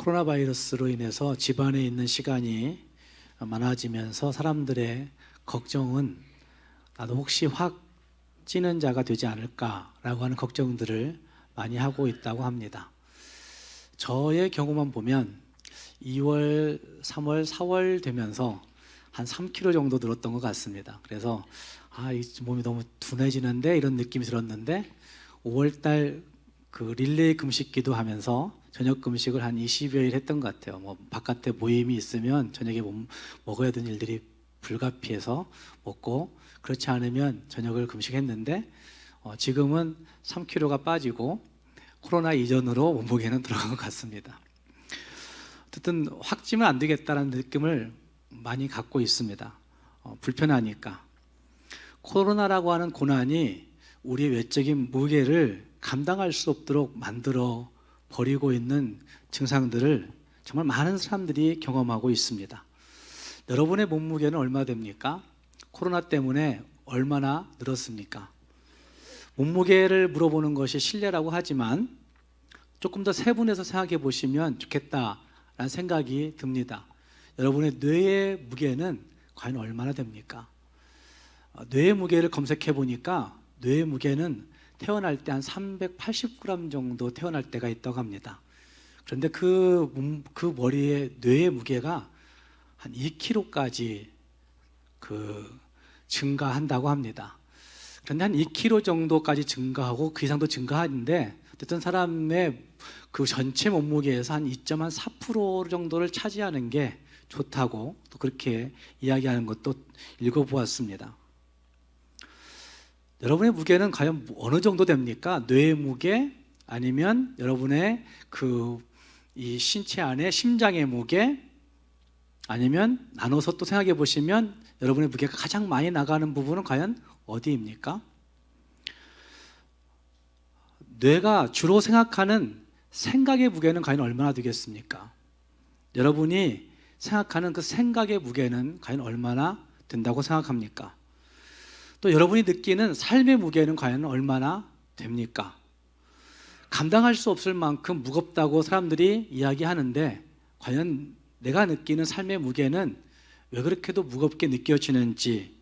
코로나 바이러스로 인해서 집안에 있는 시간이 많아지면서 사람들의 걱정은 나도 혹시 확 찌는 자가 되지 않을까라고 하는 걱정들을 많이 하고 있다고 합니다. 저의 경우만 보면 2월, 3월, 4월 되면서 한 3kg 정도 늘었던 것 같습니다. 그래서 이 몸이 너무 둔해지는데 이런 느낌이 들었는데 5월달 그 릴레이 금식기도 하면서 저녁 금식을 한 20여일 했던 것 같아요. 뭐 바깥에 모임이 있으면 저녁에 먹어야 되는 일들이 불가피해서 먹고, 그렇지 않으면 저녁을 금식했는데 지금은 3kg가 빠지고 코로나 이전으로 몸무게는 들어간 것 같습니다. 어쨌든 확 찌면 안 되겠다는 느낌을 많이 갖고 있습니다. 불편하니까. 코로나라고 하는 고난이 우리의 외적인 무게를 감당할 수 없도록 만들어 버리고 있는 증상들을 정말 많은 사람들이 경험하고 있습니다. 여러분의 몸무게는 얼마 됩니까? 코로나 때문에 얼마나 늘었습니까? 몸무게를 물어보는 것이 실례라고 하지만 조금 더 세분해서 생각해 보시면 좋겠다라는 생각이 듭니다. 여러분의 뇌의 무게는 과연 얼마나 됩니까? 뇌의 무게를 검색해 보니까 뇌의 무게는 태어날 때 한 380g 정도 태어날 때가 있다고 합니다. 그런데 그 머리의 뇌의 무게가 한 2kg까지 증가한다고 합니다. 그런데 한 2kg 정도까지 증가하고 그 이상도 증가하는데, 어쨌든 사람의 그 전체 몸무게에서 한 2.4% 정도를 차지하는 게 좋다고 또 그렇게 이야기하는 것도 읽어보았습니다. 여러분의 무게는 과연 어느 정도 됩니까? 뇌의 무게, 아니면 여러분의 이 신체 안에 심장의 무게, 아니면 나눠서 또 생각해 보시면 여러분의 무게가 가장 많이 나가는 부분은 과연 어디입니까? 뇌가 주로 생각하는 생각의 무게는 과연 얼마나 되겠습니까? 여러분이 생각하는 그 생각의 무게는 과연 얼마나 된다고 생각합니까? 또 여러분이 느끼는 삶의 무게는 과연 얼마나 됩니까? 감당할 수 없을 만큼 무겁다고 사람들이 이야기하는데, 과연 내가 느끼는 삶의 무게는 왜 그렇게도 무겁게 느껴지는지,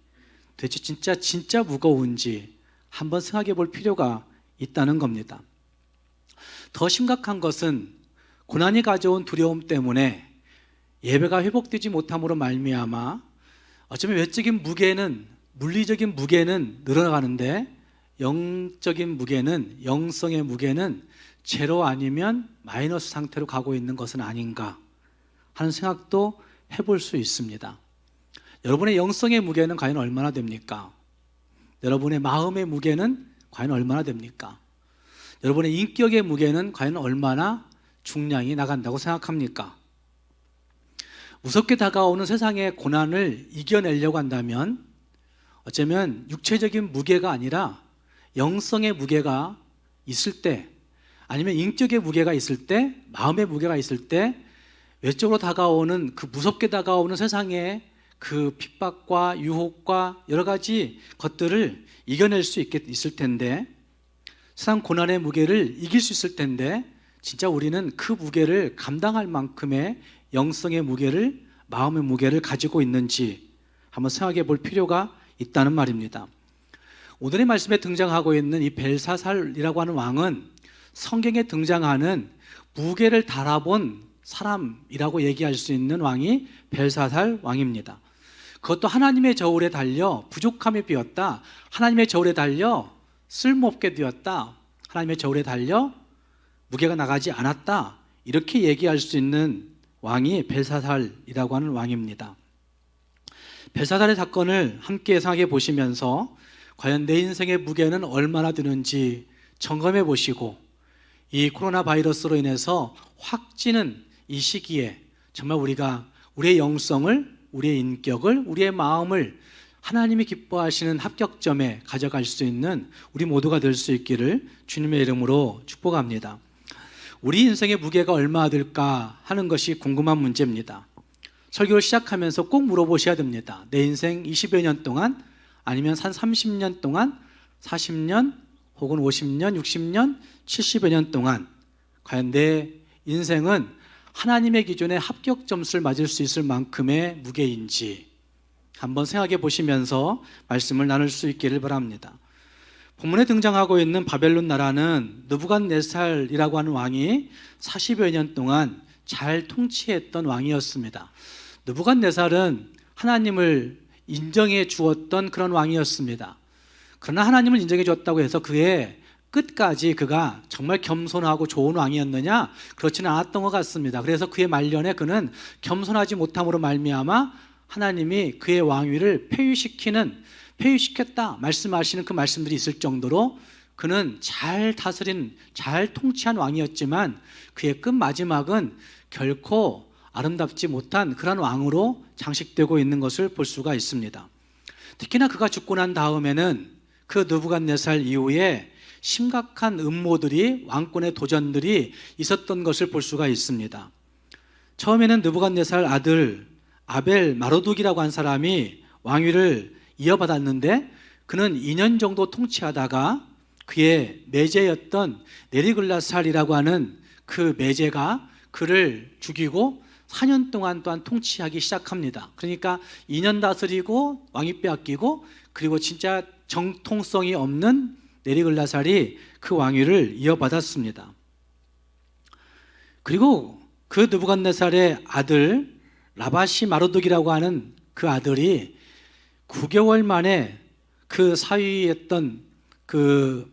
도대체 진짜 무거운지 한번 생각해 볼 필요가 있다는 겁니다. 더 심각한 것은 고난이 가져온 두려움 때문에 예배가 회복되지 못함으로 말미암아 어쩌면 외적인 무게는, 물리적인 무게는 늘어나가는데 영적인 무게는, 영성의 무게는 제로 아니면 마이너스 상태로 가고 있는 것은 아닌가 하는 생각도 해볼 수 있습니다. 여러분의 영성의 무게는 과연 얼마나 됩니까? 여러분의 마음의 무게는 과연 얼마나 됩니까? 여러분의 인격의 무게는 과연 얼마나 중량이 나간다고 생각합니까? 무섭게 다가오는 세상의 고난을 이겨내려고 한다면 어쩌면 육체적인 무게가 아니라 영성의 무게가 있을 때, 아니면 인격의 무게가 있을 때, 마음의 무게가 있을 때 외적으로 다가오는 그 무섭게 다가오는 세상의 그 핍박과 유혹과 여러 가지 것들을 이겨낼 수 있을 텐데, 세상 고난의 무게를 이길 수 있을 텐데, 진짜 우리는 그 무게를 감당할 만큼의 영성의 무게를, 마음의 무게를 가지고 있는지 한번 생각해 볼 필요가 있다는 말입니다. 오늘의 말씀에 등장하고 있는 이 벨사살이라고 하는 왕은 성경에 등장하는 무게를 달아본 사람이라고 얘기할 수 있는 왕이 벨사살 왕입니다. 그것도 하나님의 저울에 달려 부족함에 비었다, 하나님의 저울에 달려 쓸모없게 되었다, 하나님의 저울에 달려 무게가 나가지 않았다, 이렇게 얘기할 수 있는 왕이 벨사살이라고 하는 왕입니다. 벨사살의 사건을 함께 생각해 보시면서 과연 내 인생의 무게는 얼마나 되는지 점검해 보시고, 이 코로나 바이러스로 인해서 확 찌는 이 시기에 정말 우리가 우리의 영성을, 우리의 인격을, 우리의 마음을 하나님이 기뻐하시는 합격점에 가져갈 수 있는 우리 모두가 될 수 있기를 주님의 이름으로 축복합니다. 우리 인생의 무게가 얼마나 될까 하는 것이 궁금한 문제입니다. 설교를 시작하면서 꼭 물어보셔야 됩니다. 내 인생 20여 년 동안, 아니면 한 30년 동안, 40년 혹은 50년, 60년, 70여 년 동안 과연 내 인생은 하나님의 기준에 합격 점수를 맞을 수 있을 만큼의 무게인지 한번 생각해 보시면서 말씀을 나눌 수 있기를 바랍니다. 본문에 등장하고 있는 바벨론 나라는 느부갓네살이라고 하는 왕이 40여 년 동안 잘 통치했던 왕이었습니다. 느부갓네살은 하나님을 인정해 주었던 그런 왕이었습니다. 그러나 하나님을 인정해 주었다고 해서 그의 끝까지 그가 정말 겸손하고 좋은 왕이었느냐? 그렇지는 않았던 것 같습니다. 그래서 그의 말년에 그는 겸손하지 못함으로 말미암아 하나님이 그의 왕위를 폐위시켰다 말씀하시는 그 말씀들이 있을 정도로 그는 잘 다스린, 잘 통치한 왕이었지만 그의 끝 마지막은 결코 아름답지 못한 그런 왕으로 장식되고 있는 것을 볼 수가 있습니다. 특히나 그가 죽고 난 다음에는 그 느부갓네살 이후에 심각한 음모들이, 왕권의 도전들이 있었던 것을 볼 수가 있습니다. 처음에는 느부갓네살 아들 아벨 마르둑이라고 한 사람이 왕위를 이어받았는데 그는 2년 정도 통치하다가 그의 매제였던 네리글라살이라고 하는 그 매제가 그를 죽이고 4년 동안 또한 통치하기 시작합니다. 그러니까 2년 다스리고 왕위 빼앗기고 그리고 진짜 정통성이 없는 네리글라살이 그 왕위를 이어받았습니다. 그리고 그 느부갓네살의 아들 라바시 마르둑이라고 하는 그 아들이 9개월 만에 그 사위였던 그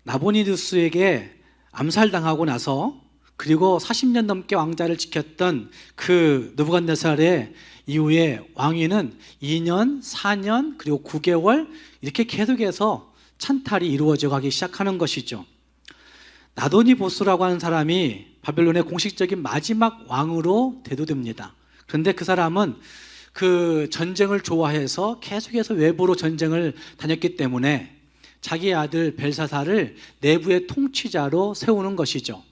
나보니두스에게 암살당하고 나서 그리고 40년 넘게 왕자를 지켰던 그 느부갓네살의 이후에 왕위는 2년, 4년, 그리고 9개월 이렇게 계속해서 찬탈이 이루어져 가기 시작하는 것이죠. 나도니보스라고 하는 사람이 바벨론의 공식적인 마지막 왕으로 대도됩니다. 그런데 그 사람은 그 전쟁을 좋아해서 계속해서 외부로 전쟁을 다녔기 때문에 자기 아들 벨사살을 내부의 통치자로 세우는 것이죠.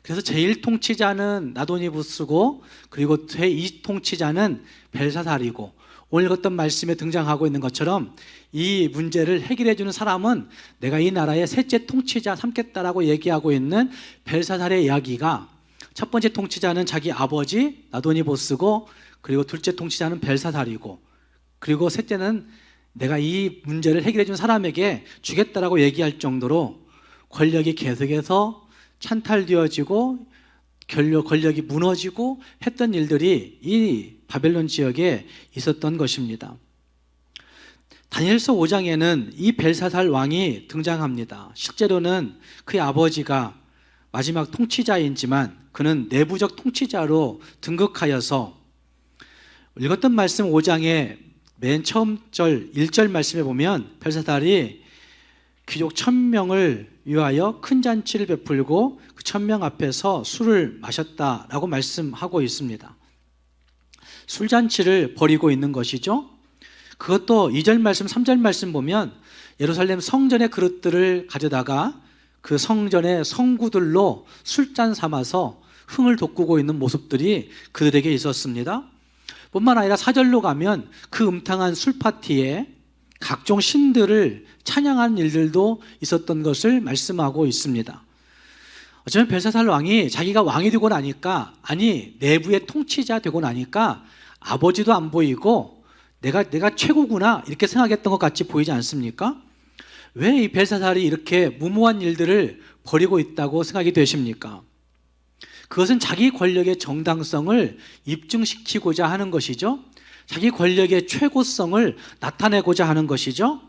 그래서 제1통치자는 나도니부스고 그리고 제2통치자는 벨사살이고 오늘 어떤 말씀에 등장하고 있는 것처럼 이 문제를 해결해 주는 사람은 내가 이 나라의 셋째 통치자 삼겠다라고 얘기하고 있는 벨사살의 이야기가 첫 번째 통치자는 자기 아버지 나도니보스고 그리고 둘째 통치자는 벨사살이고 그리고 셋째는 내가 이 문제를 해결해 준 사람에게 주겠다라고 얘기할 정도로 권력이 계속해서 찬탈되어지고 권력이 무너지고 했던 일들이 이 바벨론 지역에 있었던 것입니다. 다니엘서 5장에는 이 벨사살 왕이 등장합니다. 실제로는 그의 아버지가 마지막 통치자이지만 그는 내부적 통치자로 등극하여서 읽었던 말씀 5장의 맨 처음 절 1절 말씀에 보면 벨사살이 귀족 1000명을 위하여 큰 잔치를 베풀고 그 1000명 앞에서 술을 마셨다라고 말씀하고 있습니다. 술잔치를 벌이고 있는 것이죠. 그것도 2절 말씀 3절 말씀 보면 예루살렘 성전의 그릇들을 가져다가 그 성전의 성구들로 술잔 삼아서 흥을 돋구고 있는 모습들이 그들에게 있었습니다. 뿐만 아니라 4절로 가면 그 음탕한 술파티에 각종 신들을 찬양하는 일들도 있었던 것을 말씀하고 있습니다. 어쩌면 벨사살 왕이 자기가 왕이 되고 나니까 내부의 통치자 되고 나니까 아버지도 안 보이고 내가 최고구나 이렇게 생각했던 것 같이 보이지 않습니까? 왜 이 벨사살이 이렇게 무모한 일들을 벌이고 있다고 생각이 되십니까? 그것은 자기 권력의 정당성을 입증시키고자 하는 것이죠. 자기 권력의 최고성을 나타내고자 하는 것이죠.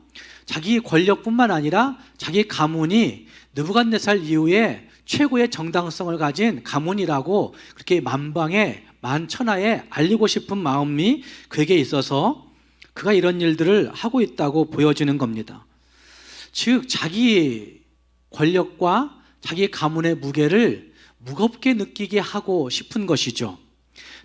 자기 권력뿐만 아니라 자기 가문이 느부갓네살 이후에 최고의 정당성을 가진 가문이라고 그렇게 만방에 만천하에 알리고 싶은 마음이 그에게 있어서 그가 이런 일들을 하고 있다고 보여지는 겁니다. 즉 자기 권력과 자기 가문의 무게를 무겁게 느끼게 하고 싶은 것이죠.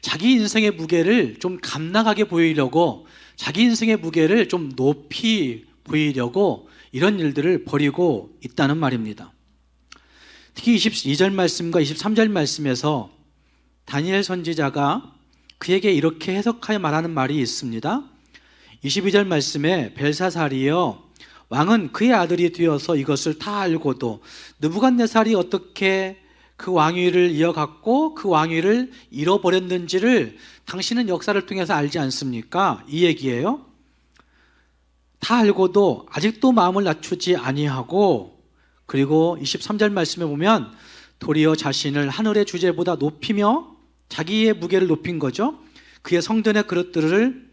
자기 인생의 무게를 좀 감당하게 보이려고 자기 인생의 무게를 좀 높이 보이려고 이런 일들을 벌이고 있다는 말입니다. 특히 22절 말씀과 23절 말씀에서 다니엘 선지자가 그에게 이렇게 해석하여 말하는 말이 있습니다. 22절 말씀에 벨사살이여 왕은 그의 아들이 되어서 이것을 다 알고도 느부갓네살이 어떻게 그 왕위를 이어갔고 그 왕위를 잃어버렸는지를 당신은 역사를 통해서 알지 않습니까? 이 얘기예요. 다 알고도 아직도 마음을 낮추지 아니하고, 그리고 23절 말씀에 보면 도리어 자신을 하늘의 주제보다 높이며 자기의 무게를 높인 거죠. 그의 성전의 그릇들을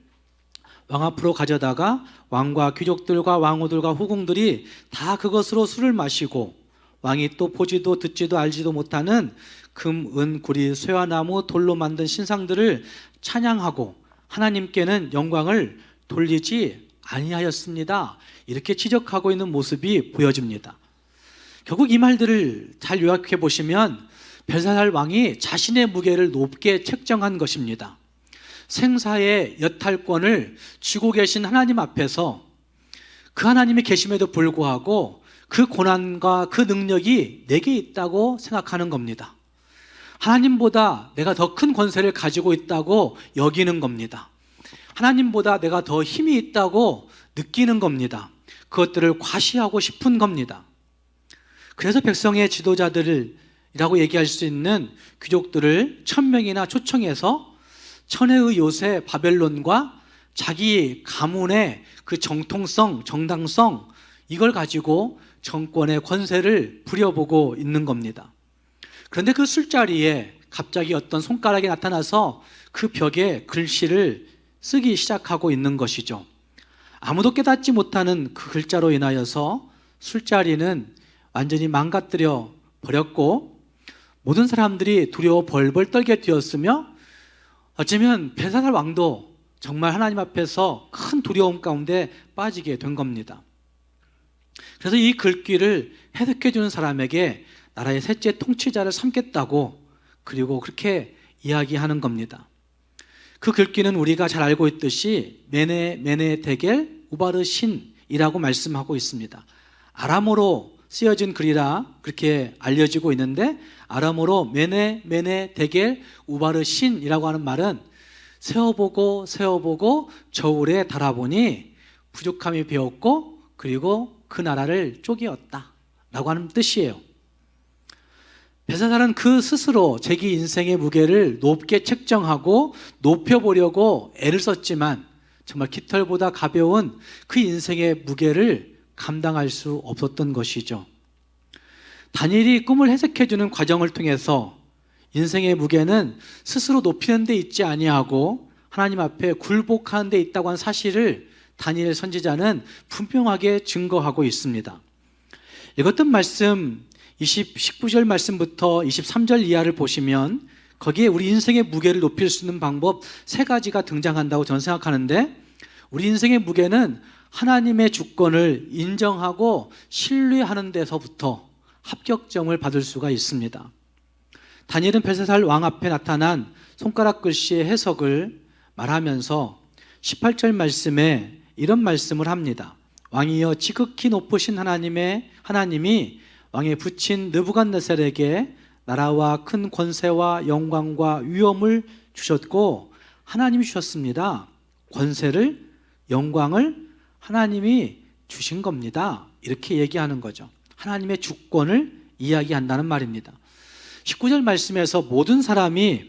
왕 앞으로 가져다가 왕과 귀족들과 왕후들과 후궁들이 다 그것으로 술을 마시고, 왕이 또 보지도 듣지도 알지도 못하는 금, 은, 구리, 쇠와 나무, 돌로 만든 신상들을 찬양하고 하나님께는 영광을 돌리지 아니하였습니다. 이렇게 지적하고 있는 모습이 보여집니다. 결국 이 말들을 잘 요약해 보시면 벨사살 왕이 자신의 무게를 높게 책정한 것입니다. 생사의 여탈권을 쥐고 계신 하나님 앞에서 그 하나님이 계심에도 불구하고 그 고난과 그 능력이 내게 있다고 생각하는 겁니다. 하나님보다 내가 더 큰 권세를 가지고 있다고 여기는 겁니다. 하나님보다 내가 더 힘이 있다고 느끼는 겁니다. 그것들을 과시하고 싶은 겁니다. 그래서 백성의 지도자들이라고 얘기할 수 있는 귀족들을 1000명이나 초청해서 천혜의 요새 바벨론과 자기 가문의 그 정통성, 정당성, 이걸 가지고 정권의 권세를 부려보고 있는 겁니다. 그런데 그 술자리에 갑자기 어떤 손가락이 나타나서 그 벽에 글씨를 쓰기 시작하고 있는 것이죠. 아무도 깨닫지 못하는 그 글자로 인하여서 술자리는 완전히 망가뜨려 버렸고, 모든 사람들이 두려워 벌벌 떨게 되었으며, 어쩌면 벨사살 왕도 정말 하나님 앞에서 큰 두려움 가운데 빠지게 된 겁니다. 그래서 이 글귀를 해석해 주는 사람에게 나라의 셋째 통치자를 삼겠다고, 그리고 그렇게 이야기하는 겁니다. 그 글귀는 우리가 잘 알고 있듯이 메네 데겔 우바르 신이라고 말씀하고 있습니다. 아람어로 쓰여진 글이라 그렇게 알려지고 있는데, 아람어로 메네 데겔 우바르 신이라고 하는 말은 세어보고 저울에 달아보니 부족함이 배었고 그리고 그 나라를 쪼개었다 라고 하는 뜻이에요. 벨사살은 그 스스로 자기 인생의 무게를 높게 책정하고 높여보려고 애를 썼지만 정말 깃털보다 가벼운 그 인생의 무게를 감당할 수 없었던 것이죠. 다니엘이 꿈을 해석해주는 과정을 통해서 인생의 무게는 스스로 높이는 데 있지 아니하고 하나님 앞에 굴복하는 데 있다고 한 사실을 다니엘 선지자는 분명하게 증거하고 있습니다. 읽었던 말씀 19절 말씀부터 23절 이하를 보시면 거기에 우리 인생의 무게를 높일 수 있는 방법 3가지가 등장한다고 저는 생각하는데, 우리 인생의 무게는 하나님의 주권을 인정하고 신뢰하는 데서부터 합격점을 받을 수가 있습니다. 다니엘은 벨사살 왕 앞에 나타난 손가락 글씨의 해석을 말하면서 18절 말씀에 이런 말씀을 합니다. 왕이여 지극히 높으신 하나님이 왕에 붙인 느부갓네살에게 나라와 큰 권세와 영광과 위엄을 주셨고, 하나님이 주셨습니다. 권세를, 영광을 하나님이 주신 겁니다. 이렇게 얘기하는 거죠. 하나님의 주권을 이야기한다는 말입니다. 19절 말씀에서 모든 사람이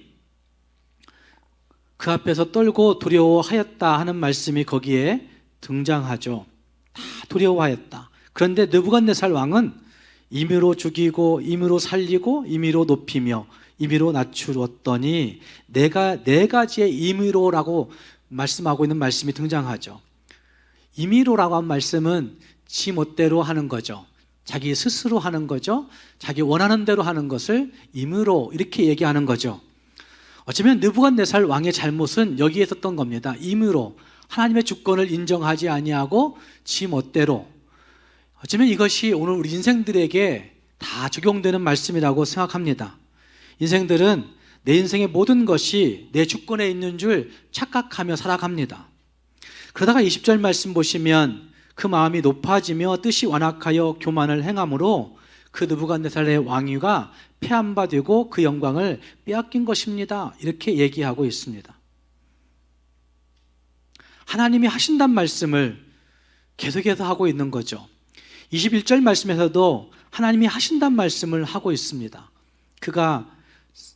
그 앞에서 떨고 두려워하였다 하는 말씀이 거기에 등장하죠. 다 두려워하였다. 그런데 느부갓네살 왕은 임의로 죽이고 임의로 살리고 임의로 높이며 임의로 낮추었더니 네 가지의 임의로라고 말씀하고 있는 말씀이 등장하죠. 임의로라고 한 말씀은 지 멋대로 하는 거죠. 자기 스스로 하는 거죠. 자기 원하는 대로 하는 것을 임의로 이렇게 얘기하는 거죠. 어쩌면 느부갓네살 왕의 잘못은 여기에 있었던 겁니다. 임의로 하나님의 주권을 인정하지 아니하고 지 멋대로. 어쩌면 이것이 오늘 우리 인생들에게 다 적용되는 말씀이라고 생각합니다. 인생들은 내 인생의 모든 것이 내 주권에 있는 줄 착각하며 살아갑니다. 그러다가 20절 말씀 보시면 그 마음이 높아지며 뜻이 완악하여 교만을 행함으로 그 느부갓네살의 왕위가 패한 바 되고 그 영광을 빼앗긴 것입니다. 이렇게 얘기하고 있습니다. 하나님이 하신단 말씀을 계속해서 하고 있는 거죠. 21절 말씀에서도 하나님이 하신단 말씀을 하고 있습니다. 그가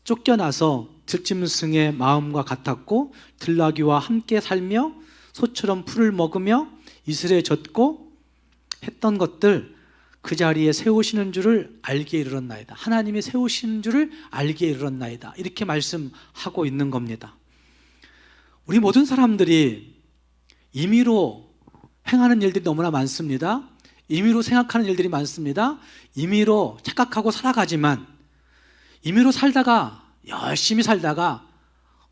쫓겨나서 들짐승의 마음과 같았고 들나귀와 함께 살며 소처럼 풀을 먹으며 이슬에 젖고 했던 것들 그 자리에 세우시는 줄을 알게 이르렀나이다. 하나님이 세우시는 줄을 알게 이르렀나이다. 이렇게 말씀하고 있는 겁니다. 우리 모든 사람들이 임의로 행하는 일들이 너무나 많습니다. 임의로 생각하는 일들이 많습니다. 임의로 착각하고 살아가지만 임의로 살다가 열심히 살다가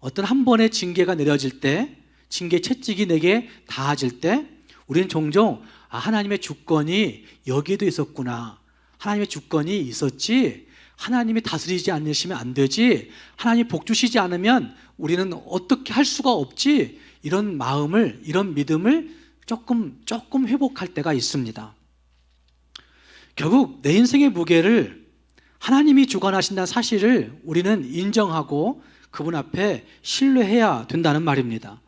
어떤 한 번의 징계가 내려질 때, 징계 채찍이 내게 닿아질 때 우리는 종종 하나님의 주권이 여기에도 있었구나, 하나님의 주권이 있었지, 하나님이 다스리지 않으시면 안 되지, 하나님이 복 주시지 않으면 우리는 어떻게 할 수가 없지, 이런 마음을, 이런 믿음을 조금 회복할 때가 있습니다. 결국 내 인생의 무게를 하나님이 주관하신다는 사실을 우리는 인정하고 그분 앞에 신뢰해야 된다는 말입니다.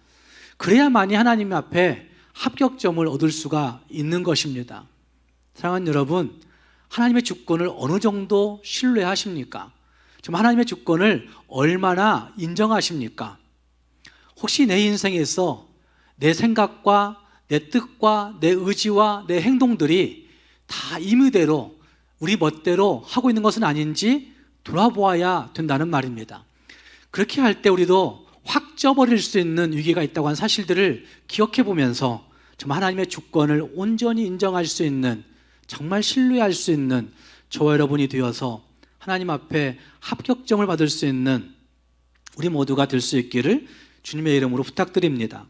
그래야만이 하나님 앞에 합격점을 얻을 수가 있는 것입니다. 사랑하는 여러분, 하나님의 주권을 어느 정도 신뢰하십니까? 지금 하나님의 주권을 얼마나 인정하십니까? 혹시 내 인생에서 내 생각과 내 뜻과 내 의지와 내 행동들이 다 임의대로 우리 멋대로 하고 있는 것은 아닌지 돌아보아야 된다는 말입니다. 그렇게 할 때 우리도 확 쪄버릴 수 있는 위기가 있다고 하는 사실들을 기억해 보면서 정말 하나님의 주권을 온전히 인정할 수 있는, 정말 신뢰할 수 있는 저와 여러분이 되어서 하나님 앞에 합격점을 받을 수 있는 우리 모두가 될 수 있기를 주님의 이름으로 부탁드립니다.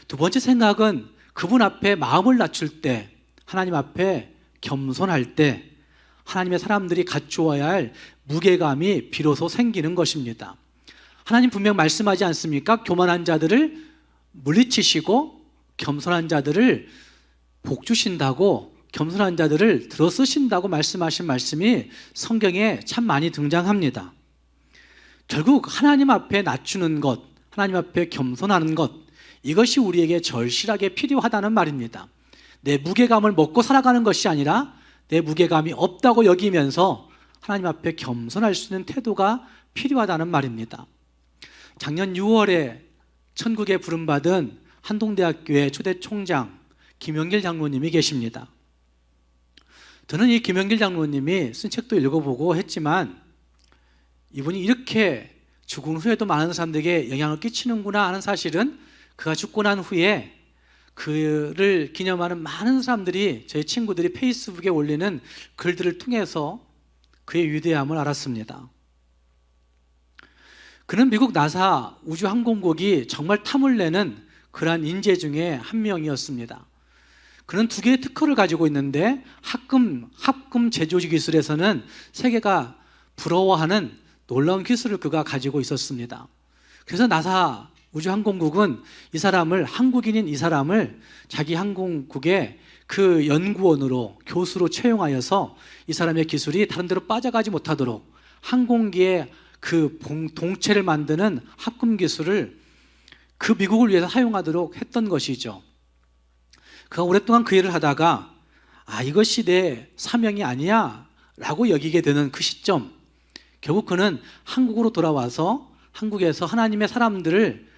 두 번째 생각은 그분 앞에 마음을 낮출 때, 하나님 앞에 겸손할 때 하나님의 사람들이 갖추어야 할 무게감이 비로소 생기는 것입니다. 하나님 분명 말씀하지 않습니까? 교만한 자들을 물리치시고 겸손한 자들을 복 주신다고, 겸손한 자들을 들어 쓰신다고 말씀하신 말씀이 성경에 참 많이 등장합니다. 결국 하나님 앞에 낮추는 것, 하나님 앞에 겸손하는 것, 이것이 우리에게 절실하게 필요하다는 말입니다. 내 무게감을 먹고 살아가는 것이 아니라 내 무게감이 없다고 여기면서 하나님 앞에 겸손할 수 있는 태도가 필요하다는 말입니다. 작년 6월에 천국에 부름받은 한동대학교의 초대 총장 김영길 장로님이 계십니다. 저는 이 김영길 장로님이 쓴 책도 읽어보고 했지만 이분이 이렇게 죽은 후에도 많은 사람들에게 영향을 끼치는구나 하는 사실은 그가 죽고 난 후에 그를 기념하는 많은 사람들이, 저희 친구들이 페이스북에 올리는 글들을 통해서 그의 위대함을 알았습니다. 그는 미국 나사 우주항공국이 정말 탐을 내는 그러한 인재 중에 한 명이었습니다. 그는 두 개의 특허를 가지고 있는데 합금 제조 기술에서는 세계가 부러워하는 놀라운 기술을 그가 가지고 있었습니다. 그래서 나사 우주항공국은 이 사람을, 한국인인 이 사람을 자기 항공국의 그 연구원으로, 교수로 채용하여서 이 사람의 기술이 다른 데로 빠져가지 못하도록 항공기의 그 동체를 만드는 합금 기술을 그 미국을 위해서 사용하도록 했던 것이죠. 그가 오랫동안 그 일을 하다가 이것이 내 사명이 아니야 라고 여기게 되는 그 시점, 결국 그는 한국으로 돌아와서 한국에서 하나님의 사람들을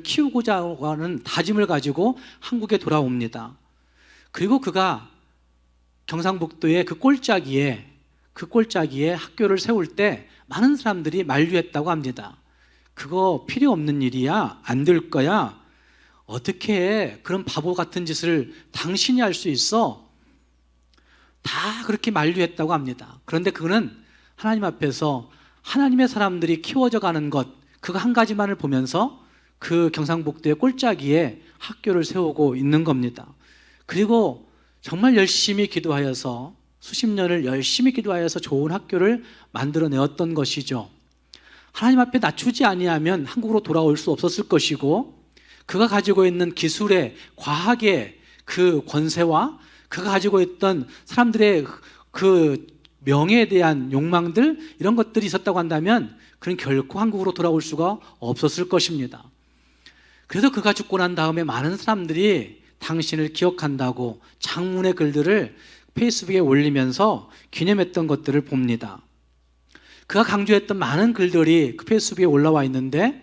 키우고자 하는 다짐을 가지고 한국에 돌아옵니다. 그리고 그가 경상북도의 그 꼴짜기에 학교를 세울 때 많은 사람들이 만류했다고 합니다. 그거 필요 없는 일이야, 안 될 거야, 어떻게 그런 바보 같은 짓을 당신이 할 수 있어, 다 그렇게 만류했다고 합니다. 그런데 그는 하나님 앞에서 하나님의 사람들이 키워져 가는 것, 그거 한 가지만을 보면서 그 경상북도의 꼴짜기에 학교를 세우고 있는 겁니다. 그리고 정말 열심히 기도하여서 수십 년을 열심히 기도하여서 좋은 학교를 만들어내었던 것이죠. 하나님 앞에 낮추지 아니하면 한국으로 돌아올 수 없었을 것이고, 그가 가지고 있는 기술의, 과학의 그 권세와 그가 가지고 있던 사람들의 그 명예에 대한 욕망들, 이런 것들이 있었다고 한다면 그는 결코 한국으로 돌아올 수가 없었을 것입니다. 그래서 그가 죽고 난 다음에 많은 사람들이 당신을 기억한다고 장문의 글들을 페이스북에 올리면서 기념했던 것들을 봅니다. 그가 강조했던 많은 글들이 그 페이스북에 올라와 있는데,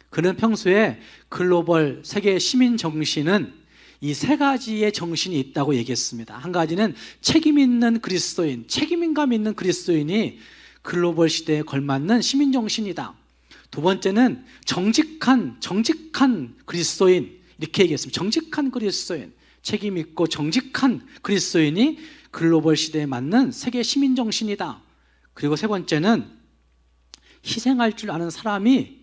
그는 평소에 글로벌 세계 시민 정신은 이 세 가지의 정신이 있다고 얘기했습니다. 한 가지는 책임 있는 그리스도인, 책임감 있는 그리스도인이 글로벌 시대에 걸맞는 시민 정신이다. 두 번째는 정직한 그리스도인, 이렇게 얘기했습니다. 정직한 그리스도인, 책임 있고 정직한 그리스도인이 글로벌 시대에 맞는 세계 시민 정신이다. 그리고 세 번째는 희생할 줄 아는 사람이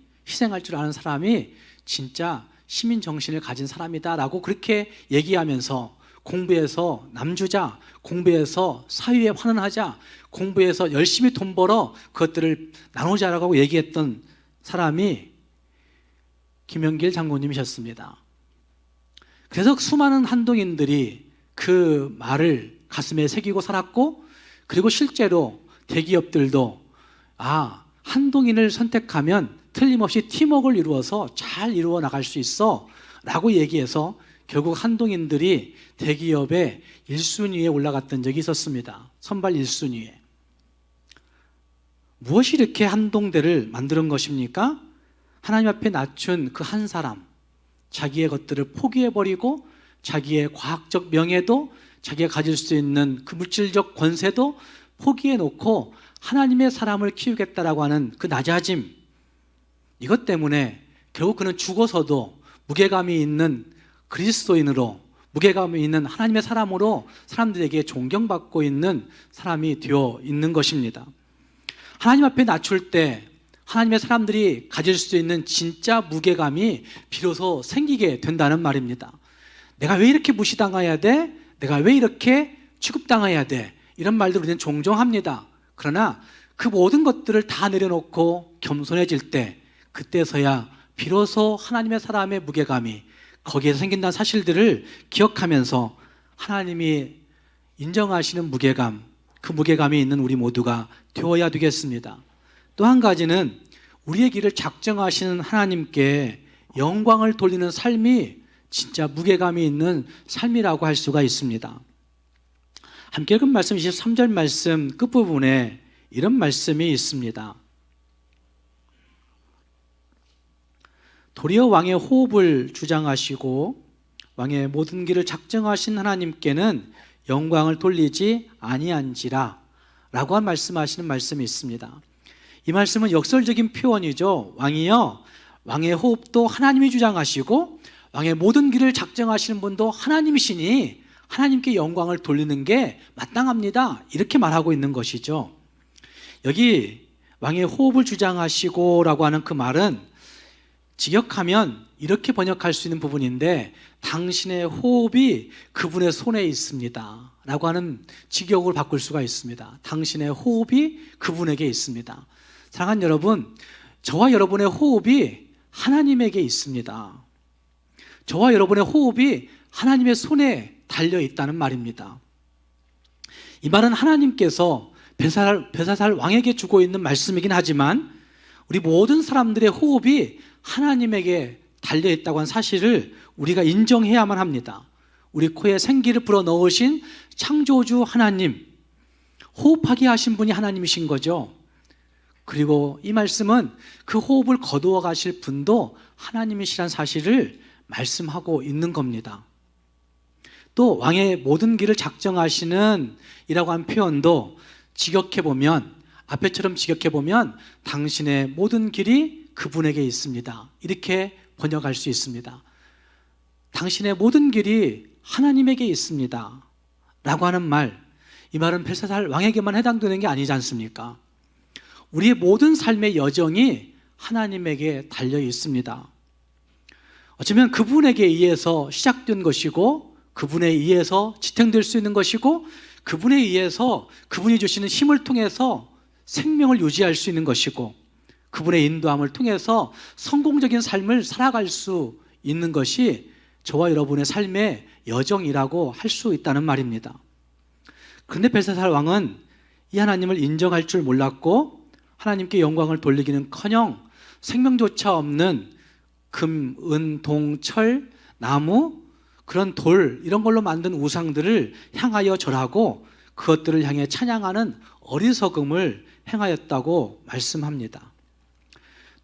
진짜 시민 정신을 가진 사람이다라고 그렇게 얘기하면서, 공부해서 남주자, 공부해서 사회에 환원하자, 공부해서 열심히 돈 벌어 그것들을 나누자라고 얘기했던 사람이 김영길 장로님이셨습니다. 그래서 수많은 한동인들이 그 말을 가슴에 새기고 살았고, 그리고 실제로 대기업들도 한동인을 선택하면 틀림없이 팀워크를 이루어서 잘 이루어 나갈 수 있어 라고 얘기해서 결국 한동인들이 대기업의 1순위에 올라갔던 적이 있었습니다. 선발 1순위에. 무엇이 이렇게 한동대를 만드는 것입니까? 하나님 앞에 낮춘 그 한 사람, 자기의 것들을 포기해버리고 자기의 과학적 명예도, 자기가 가질 수 있는 그 물질적 권세도 포기해놓고 하나님의 사람을 키우겠다라고 하는 그 낮아짐, 이것 때문에 결국 그는 죽어서도 무게감이 있는 그리스도인으로, 무게감이 있는 하나님의 사람으로 사람들에게 존경받고 있는 사람이 되어 있는 것입니다. 하나님 앞에 낮출 때 하나님의 사람들이 가질 수 있는 진짜 무게감이 비로소 생기게 된다는 말입니다. 내가 왜 이렇게 무시당해야 돼? 내가 왜 이렇게 취급당해야 돼? 이런 말들 우리는 종종 합니다. 그러나 그 모든 것들을 다 내려놓고 겸손해질 때, 그때서야 비로소 하나님의 사람의 무게감이 거기에서 생긴다는 사실들을 기억하면서 하나님이 인정하시는 무게감, 그 무게감이 있는 우리 모두가 되어야 되겠습니다. 또 한 가지는 우리의 길을 작정하시는 하나님께 영광을 돌리는 삶이 진짜 무게감이 있는 삶이라고 할 수가 있습니다. 함께 읽은 말씀 23절 말씀 끝부분에 이런 말씀이 있습니다. 도리어 왕의 호흡을 주장하시고 왕의 모든 길을 작정하신 하나님께는 영광을 돌리지 아니한지라 라고 말씀하시는 말씀이 있습니다. 이 말씀은 역설적인 표현이죠. 왕이요, 왕의 호흡도 하나님이 주장하시고 왕의 모든 길을 작정하시는 분도 하나님이시니 하나님께 영광을 돌리는 게 마땅합니다, 이렇게 말하고 있는 것이죠. 여기 왕의 호흡을 주장하시고 라고 하는 그 말은 직역하면 이렇게 번역할 수 있는 부분인데, 당신의 호흡이 그분의 손에 있습니다 라고 하는 직역을 바꿀 수가 있습니다. 당신의 호흡이 그분에게 있습니다. 사랑하는 여러분, 저와 여러분의 호흡이 하나님에게 있습니다. 저와 여러분의 호흡이 하나님의 손에 달려 있다는 말입니다. 이 말은 하나님께서 벨사살 왕에게 주고 있는 말씀이긴 하지만 우리 모든 사람들의 호흡이 하나님에게 달려있다고 하는 사실을 우리가 인정해야만 합니다. 우리 코에 생기를 불어넣으신 창조주 하나님, 호흡하게 하신 분이 하나님이신 거죠. 그리고 이 말씀은 그 호흡을 거두어 가실 분도 하나님이시란 사실을 말씀하고 있는 겁니다. 또 왕의 모든 길을 작정하시는 이라고 한 표현도 직역해보면, 앞에처럼 직역해보면 당신의 모든 길이 그분에게 있습니다, 이렇게 번역할 수 있습니다. 당신의 모든 길이 하나님에게 있습니다 라고 하는 말, 이 말은 벨사살 왕에게만 해당되는 게 아니지 않습니까? 우리의 모든 삶의 여정이 하나님에게 달려 있습니다. 어쩌면 그분에게 의해서 시작된 것이고, 그분에 의해서 지탱될 수 있는 것이고, 그분에 의해서 그분이 주시는 힘을 통해서 생명을 유지할 수 있는 것이고, 그분의 인도함을 통해서 성공적인 삶을 살아갈 수 있는 것이 저와 여러분의 삶의 여정이라고 할 수 있다는 말입니다. 그런데 벨사살 왕은 이 하나님을 인정할 줄 몰랐고, 하나님께 영광을 돌리기는커녕 생명조차 없는 금, 은, 동, 철, 나무, 그런 돌, 이런 걸로 만든 우상들을 향하여 절하고 그것들을 향해 찬양하는 어리석음을 행하였다고 말씀합니다.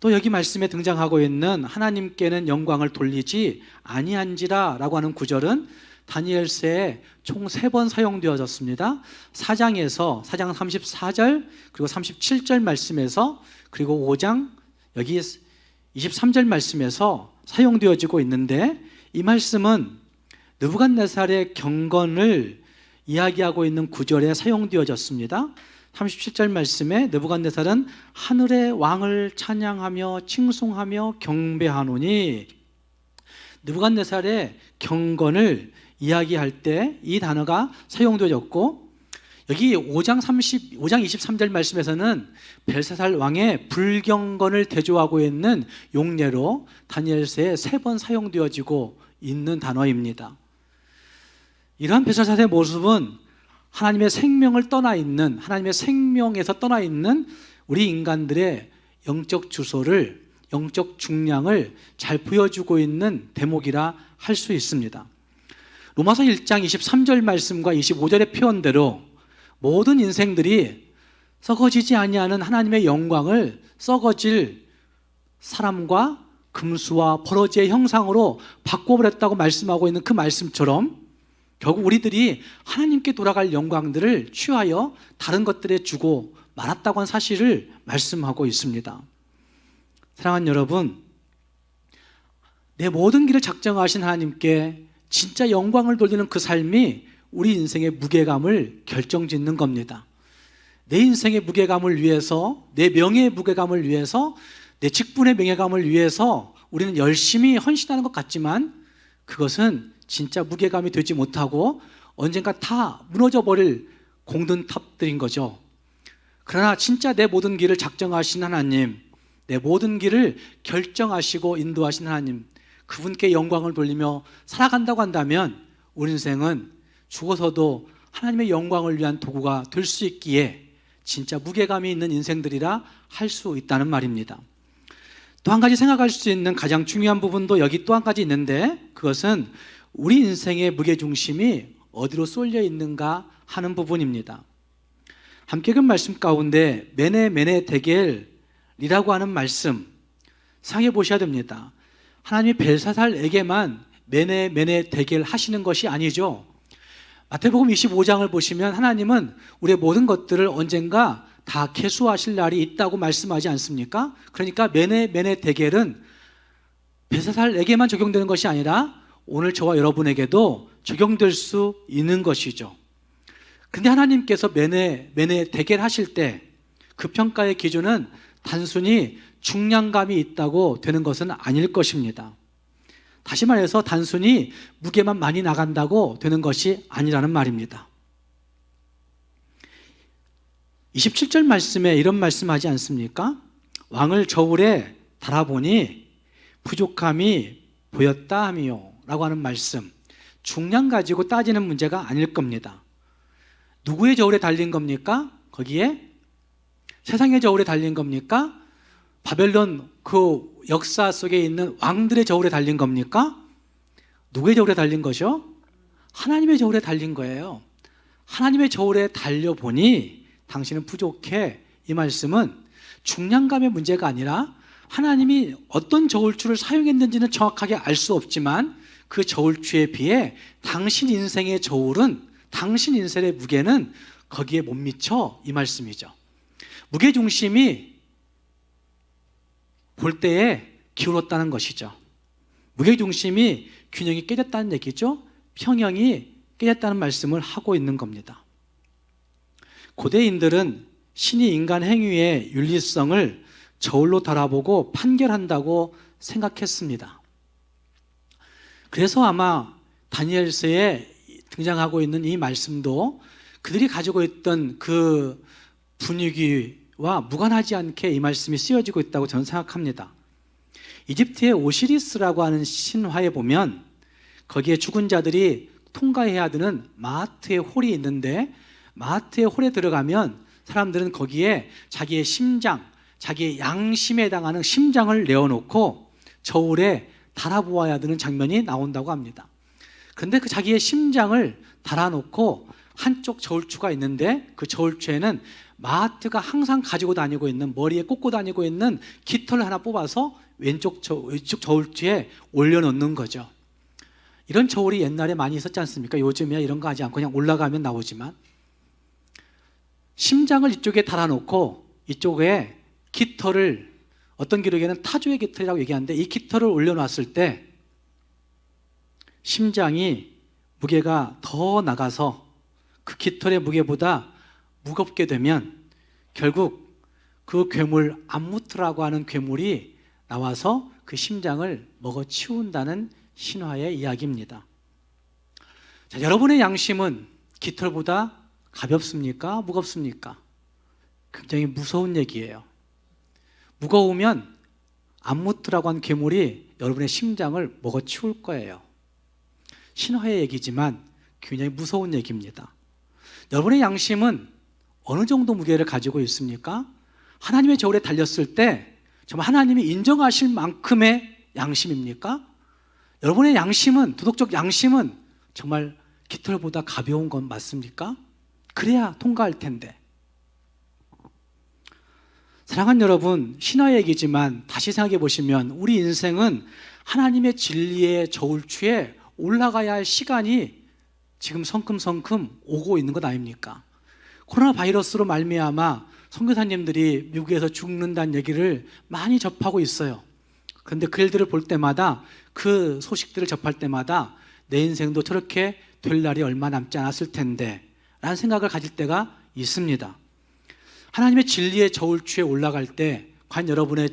또 여기 말씀에 등장하고 있는 하나님께는 영광을 돌리지 아니한지라 라고 하는 구절은 다니엘서에 총 3번 사용되어졌습니다. 4장 34절 그리고 37절 말씀에서, 그리고 5장 여기 23절 말씀에서 사용되어지고 있는데, 이 말씀은 느부갓네살의 경건을 이야기하고 있는 구절에 사용되어졌습니다. 37절 말씀에 느부갓네살은 하늘의 왕을 찬양하며 칭송하며 경배하노니, 느부갓네살의 경건을 이야기할 때 이 단어가 사용되어졌고, 여기 5장 23절 말씀에서는 벨사살 왕의 불경건을 대조하고 있는 용례로 다니엘서에 3번 사용되어지고 있는 단어입니다. 이러한 벨사살의 모습은 하나님의 생명을 떠나 있는, 하나님의 생명에서 떠나 있는 우리 인간들의 영적 주소를, 영적 중량을 잘 보여주고 있는 대목이라 할 수 있습니다. 로마서 1장 23절 말씀과 25절의 표현대로 모든 인생들이 썩어지지 아니하는 하나님의 영광을 썩어질 사람과 금수와 버러지의 형상으로 바꿔버렸다고 말씀하고 있는 그 말씀처럼, 결국 우리들이 하나님께 돌아갈 영광들을 취하여 다른 것들에 주고 말았다고 한 사실을 말씀하고 있습니다. 사랑하는 여러분, 내 모든 길을 작정하신 하나님께 진짜 영광을 돌리는 그 삶이 우리 인생의 무게감을 결정짓는 겁니다. 내 인생의 무게감을 위해서, 내 명예의 무게감을 위해서, 내 직분의 명예감을 위해서 우리는 열심히 헌신하는 것 같지만 그것은 진짜 무게감이 되지 못하고 언젠가 다 무너져 버릴 공든 탑들인 거죠. 그러나 진짜 내 모든 길을 작정하신 하나님, 내 모든 길을 결정하시고 인도하신 하나님, 그분께 영광을 돌리며 살아간다고 한다면 우리 인생은 죽어서도 하나님의 영광을 위한 도구가 될 수 있기에 진짜 무게감이 있는 인생들이라 할 수 있다는 말입니다. 또 한 가지 생각할 수 있는 가장 중요한 부분도 여기 또 한 가지 있는데, 그것은 우리 인생의 무게중심이 어디로 쏠려 있는가 하는 부분입니다. 함께 읽은 말씀 가운데 메네 데겔이라고 하는 말씀 상해 보셔야 됩니다. 하나님이 벨사살에게만 메네 데겔 하시는 것이 아니죠. 마태복음 25장을 보시면 하나님은 우리의 모든 것들을 언젠가 다 계수하실 날이 있다고 말씀하지 않습니까? 그러니까 메네 데겔은 벨사살에게만 적용되는 것이 아니라 오늘 저와 여러분에게도 적용될 수 있는 것이죠. 근데 하나님께서 메네 데겔 하실 때 그 평가의 기준은 단순히 중량감이 있다고 되는 것은 아닐 것입니다. 다시 말해서 단순히 무게만 많이 나간다고 되는 것이 아니라는 말입니다. 27절 말씀에 이런 말씀하지 않습니까? 왕을 저울에 달아보니 부족함이 보였다 하미요 라고 하는 말씀, 중량 가지고 따지는 문제가 아닐 겁니다. 누구의 저울에 달린 겁니까? 거기에 세상의 저울에 달린 겁니까? 바벨론 그 역사 속에 있는 왕들의 저울에 달린 겁니까? 누구의 저울에 달린 거죠? 하나님의 저울에 달린 거예요. 하나님의 저울에 달려보니 당신은 부족해. 이 말씀은 중량감의 문제가 아니라 하나님이 어떤 저울추를 사용했는지는 정확하게 알 수 없지만 그 저울추에 비해 당신 인생의 저울은, 당신 인생의 무게는 거기에 못 미쳐, 이 말씀이죠. 무게중심이 볼 때에 기울었다는 것이죠. 무게중심이 균형이 깨졌다는 얘기죠. 평형이 깨졌다는 말씀을 하고 있는 겁니다. 고대인들은 신이 인간 행위의 윤리성을 저울로 달아보고 판결한다고 생각했습니다. 그래서 아마 다니엘서에 등장하고 있는 이 말씀도 그들이 가지고 있던 그 분위기와 무관하지 않게 이 말씀이 쓰여지고 있다고 저는 생각합니다. 이집트의 오시리스라고 하는 신화에 보면 거기에 죽은 자들이 통과해야 되는 마하트의 홀이 있는데, 마하트의 홀에 들어가면 사람들은 거기에 자기의 심장, 자기의 양심에 해당하는 심장을 내어놓고 저울에 달아보아야 되는 장면이 나온다고 합니다. 그런데 그 자기의 심장을 달아놓고 한쪽 저울추가 있는데 그 저울추에는 마하트가 항상 가지고 다니고 있는, 머리에 꽂고 다니고 있는 깃털을 하나 뽑아서 왼쪽 저울추에 올려놓는 거죠. 이런 저울이 옛날에 많이 있었지 않습니까? 요즘이야 이런 거 하지 않고 그냥 올라가면 나오지만, 심장을 이쪽에 달아놓고 이쪽에 깃털을, 어떤 기록에는 타조의 깃털이라고 얘기하는데, 이 깃털을 올려놨을 때 심장이 무게가 더 나가서 그 깃털의 무게보다 무겁게 되면 결국 그 괴물, 암무트라고 하는 괴물이 나와서 그 심장을 먹어치운다는 신화의 이야기입니다. 자, 여러분의 양심은 깃털보다 가볍습니까? 무겁습니까? 굉장히 무서운 얘기예요. 무거우면 암무트라고 하는 괴물이 여러분의 심장을 먹어치울 거예요. 신화의 얘기지만 굉장히 무서운 얘기입니다. 여러분의 양심은 어느 정도 무게를 가지고 있습니까? 하나님의 저울에 달렸을 때 정말 하나님이 인정하실 만큼의 양심입니까? 여러분의 양심은, 도덕적 양심은 정말 깃털보다 가벼운 건 맞습니까? 그래야 통과할 텐데. 사랑하는 여러분, 신화의 얘기지만 다시 생각해 보시면 우리 인생은 하나님의 진리의 저울추에 올라가야 할 시간이 지금 성큼성큼 오고 있는 것 아닙니까? 코로나 바이러스로 말미암아 선교사님들이 미국에서 죽는다는 얘기를 많이 접하고 있어요. 그런데 그 일들을 볼 때마다, 그 소식들을 접할 때마다 내 인생도 저렇게 될 날이 얼마 남지 않았을 텐데 라는 생각을 가질 때가 있습니다. 하나님의 진리의 저울추에 올라갈 때 과연 여러분의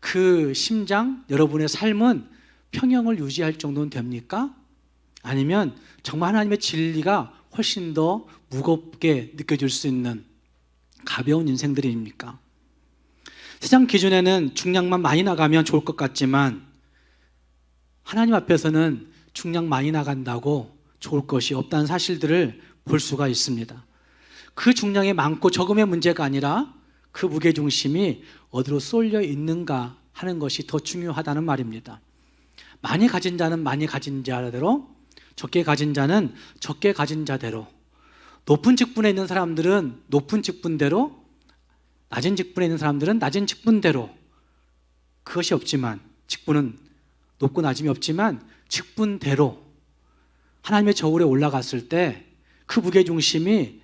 그 심장, 여러분의 삶은 평형을 유지할 정도는 됩니까? 아니면 정말 하나님의 진리가 훨씬 더 무겁게 느껴질 수 있는 가벼운 인생들입니까? 세상 기준에는 중량만 많이 나가면 좋을 것 같지만 하나님 앞에서는 중량 많이 나간다고 좋을 것이 없다는 사실들을 볼 수가 있습니다. 그 중량의 많고 적음의 문제가 아니라 그 무게중심이 어디로 쏠려 있는가 하는 것이 더 중요하다는 말입니다. 많이 가진 자는 많이 가진 자대로, 적게 가진 자는 적게 가진 자대로, 높은 직분에 있는 사람들은 높은 직분대로, 낮은 직분에 있는 사람들은 낮은 직분대로, 그것이 없지만, 직분은 높고 낮음이 없지만 직분대로 하나님의 저울에 올라갔을 때 그 무게중심이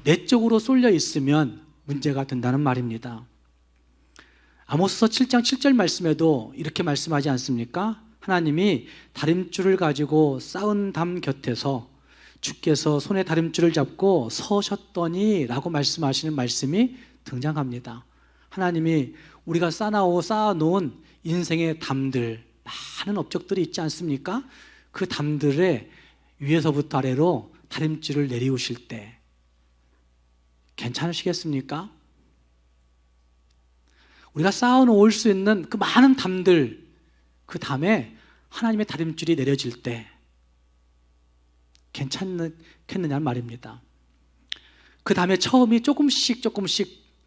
내 쪽으로 쏠려 있으면 문제가 된다는 말입니다. 아모스서 7장 7절 말씀에도 이렇게 말씀하지 않습니까? 하나님이 다림줄을 가지고 쌓은 담 곁에서 주께서 손에 다림줄을 잡고 서셨더니 라고 말씀하시는 말씀이 등장합니다. 하나님이 우리가 쌓아놓은 인생의 담들, 많은 업적들이 있지 않습니까? 그 담들의 위에서부터 아래로 다림줄을 내리우실 때 괜찮으시겠습니까? 우리가 쌓아놓을 수 있는 그 많은 담들, 그 담에 하나님의 다림줄이 내려질 때 괜찮겠느냐는 말입니다. 그 다음에 처음이 조금씩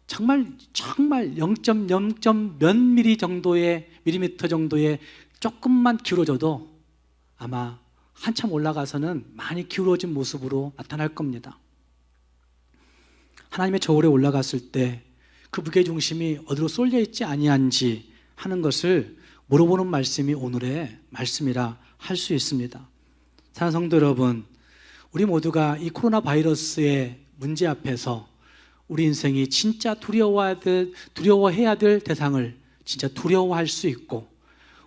정말 0.0. 몇 밀리미터 정도의 조금만 기울어져도 아마 한참 올라가서는 많이 기울어진 모습으로 나타날 겁니다. 하나님의 저울에 올라갔을 때 그 무게중심이 어디로 쏠려 있지 아니한지 하는 것을 물어보는 말씀이 오늘의 말씀이라 할 수 있습니다. 사랑하는 성도 여러분, 우리 모두가 이 코로나 바이러스의 문제 앞에서 우리 인생이 진짜 두려워해야 될 대상을 진짜 두려워할 수 있고,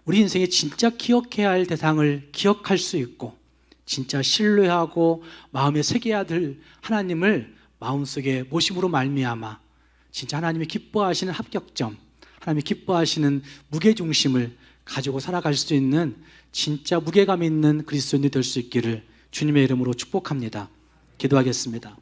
우리 인생에 진짜 기억해야 할 대상을 기억할 수 있고, 진짜 신뢰하고 마음에 새겨야 될 하나님을 마음속에 모심으로 말미암아 진짜 하나님이 기뻐하시는 합격점, 하나님이 기뻐하시는 무게중심을 가지고 살아갈 수 있는 진짜 무게감 있는 그리스도인이 될 수 있기를 주님의 이름으로 축복합니다. 기도하겠습니다.